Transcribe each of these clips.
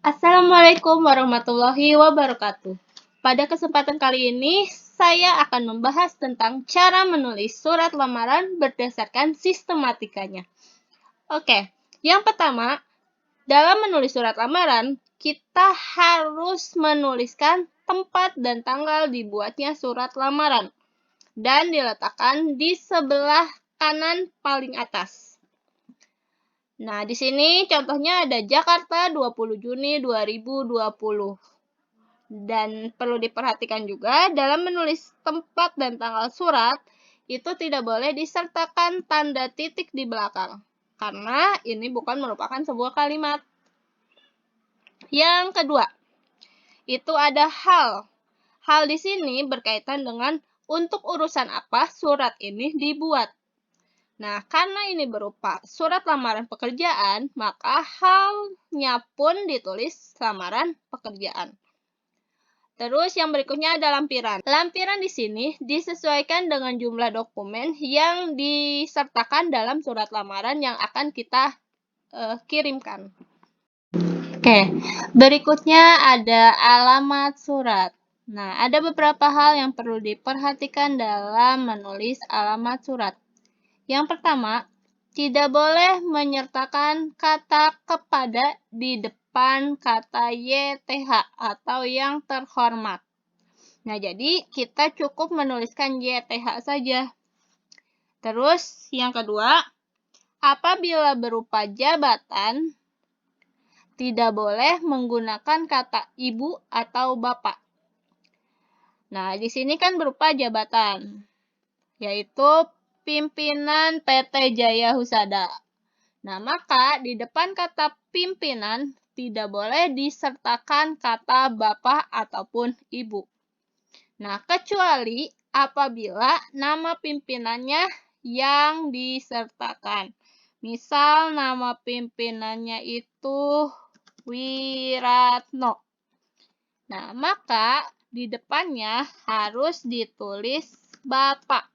Assalamualaikum warahmatullahi wabarakatuh. Pada kesempatan kali ini, saya akan membahas tentang cara menulis surat lamaran berdasarkan sistematikanya. Oke, yang pertama, dalam menulis surat lamaran, kita harus menuliskan tempat dan tanggal dibuatnya surat lamaran dan diletakkan di sebelah kanan paling atas. Nah, di sini contohnya ada Jakarta 20 Juni 2020. Dan perlu diperhatikan juga dalam menulis tempat dan tanggal surat, itu tidak boleh disertakan tanda titik di belakang, karena ini bukan merupakan sebuah kalimat. Yang kedua, itu ada hal. Hal di sini berkaitan dengan untuk urusan apa surat ini dibuat. Nah, karena ini berupa surat lamaran pekerjaan, maka halnya pun ditulis lamaran pekerjaan. Terus yang berikutnya ada lampiran. Lampiran di sini disesuaikan dengan jumlah dokumen yang disertakan dalam surat lamaran yang akan kita kirimkan. Oke, berikutnya ada alamat surat. Nah, ada beberapa hal yang perlu diperhatikan dalam menulis alamat surat. Yang pertama, tidak boleh menyertakan kata kepada di depan kata YTH atau yang terhormat. Nah, jadi kita cukup menuliskan YTH saja. Terus, yang kedua, apabila berupa jabatan, tidak boleh menggunakan kata ibu atau bapak. Nah, di sini kan berupa jabatan, yaitu pimpinan PT Jaya Husada. Nah, maka di depan kata pimpinan tidak boleh disertakan kata bapak ataupun ibu. Nah, kecuali apabila nama pimpinannya yang disertakan. Misal nama pimpinannya itu Wiratno. Nah, maka di depannya harus ditulis Bapak.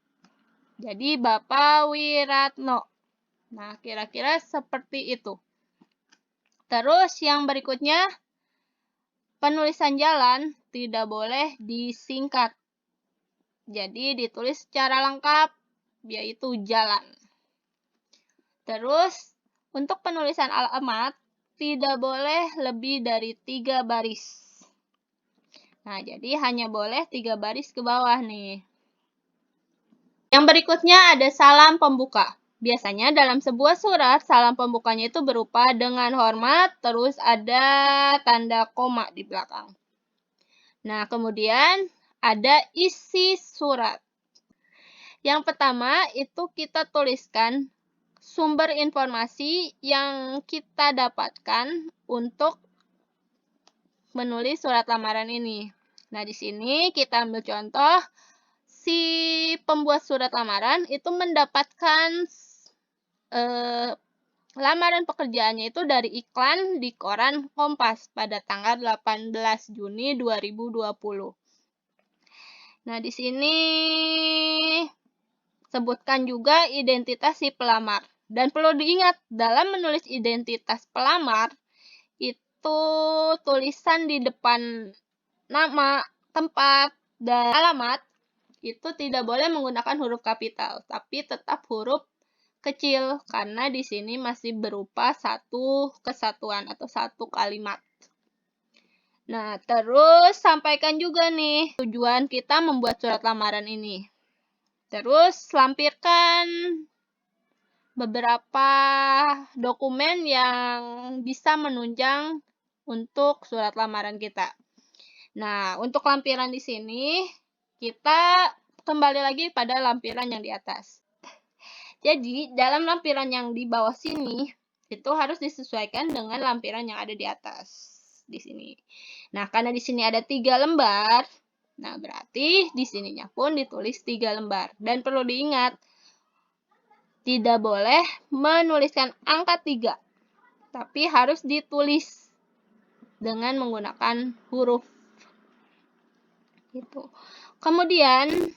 Jadi, Bapak Wiratno. Nah, kira-kira seperti itu. Terus yang berikutnya, penulisan jalan tidak boleh disingkat. Jadi ditulis secara lengkap, yaitu jalan. Terus, untuk penulisan alamat, tidak boleh lebih dari 3 baris. Nah, jadi hanya boleh 3 baris ke bawah nih. Yang berikutnya ada salam pembuka. Biasanya dalam sebuah surat, salam pembukanya itu berupa dengan hormat, terus ada tanda koma di belakang. Nah, kemudian ada isi surat. Yang pertama, itu kita tuliskan sumber informasi yang kita dapatkan untuk menulis surat lamaran ini. Nah, di sini kita ambil contoh, si pembuat surat lamaran itu mendapatkan lamaran pekerjaannya itu dari iklan di koran Kompas pada tanggal 18 Juni 2020. Nah, di sini sebutkan juga identitas si pelamar. Dan perlu diingat, dalam menulis identitas pelamar, itu tulisan di depan nama, tempat, dan alamat, itu tidak boleh menggunakan huruf kapital, tapi tetap huruf kecil, karena di sini masih berupa satu kesatuan atau satu kalimat. Nah, terus sampaikan juga nih tujuan kita membuat surat lamaran ini. Terus lampirkan beberapa dokumen yang bisa menunjang untuk surat lamaran kita. Nah, untuk lampiran di sini, kita kembali lagi pada lampiran yang di atas. Jadi, dalam lampiran yang di bawah sini, itu harus disesuaikan dengan lampiran yang ada di atas. Di sini. Nah, karena di sini ada 3 lembar, nah berarti di sininya pun ditulis 3 lembar. Dan perlu diingat, tidak boleh menuliskan angka 3, tapi harus ditulis dengan menggunakan huruf. Gitu. Kemudian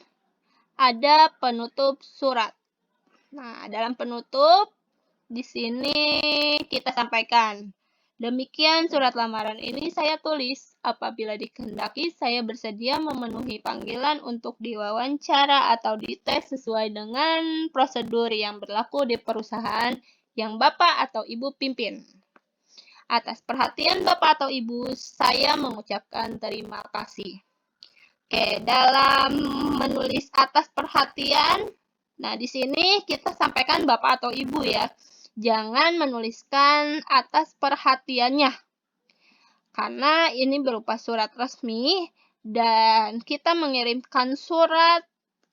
ada penutup surat. Nah, dalam penutup di sini kita sampaikan Demikian surat lamaran ini saya tulis. Apabila dikehendaki, saya bersedia memenuhi panggilan untuk diwawancara atau dites sesuai dengan prosedur yang berlaku di perusahaan yang Bapak atau Ibu pimpin. Atas perhatian Bapak atau Ibu, saya mengucapkan terima kasih. Oke, dalam menulis atas perhatian, nah di sini kita sampaikan Bapak atau Ibu ya. Jangan menuliskan atas perhatiannya. Karena ini berupa surat resmi dan kita mengirimkan surat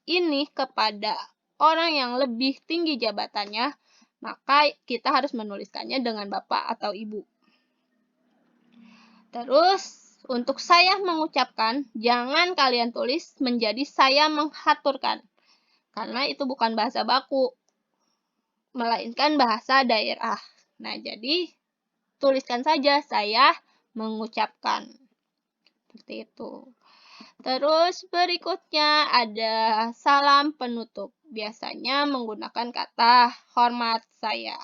ini kepada orang yang lebih tinggi jabatannya, maka kita harus menuliskannya dengan Bapak atau Ibu. Terus, untuk saya mengucapkan, jangan kalian tulis menjadi saya menghaturkan. Karena itu bukan bahasa baku, melainkan bahasa daerah. Nah, jadi tuliskan saja saya mengucapkan. Seperti itu. Terus berikutnya ada salam penutup. Biasanya menggunakan kata hormat saya.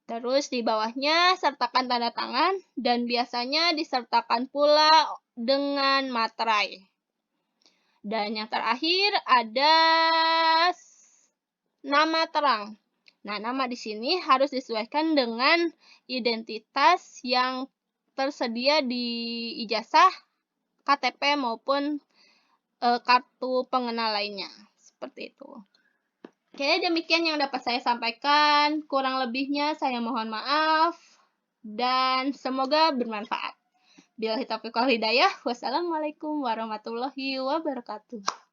Terus di bawahnya sertakan tanda tangan dan biasanya disertakan pula dengan materai. Dan yang terakhir ada nama terang. Nah, nama di sini harus disesuaikan dengan identitas yang tersedia di ijazah, KTP maupun kartu pengenal lainnya. Seperti itu. Oke, demikian yang dapat saya sampaikan. Kurang lebihnya saya mohon maaf dan semoga bermanfaat. Billahi taufiq wal hidayah. Wassalamualaikum warahmatullahi wabarakatuh.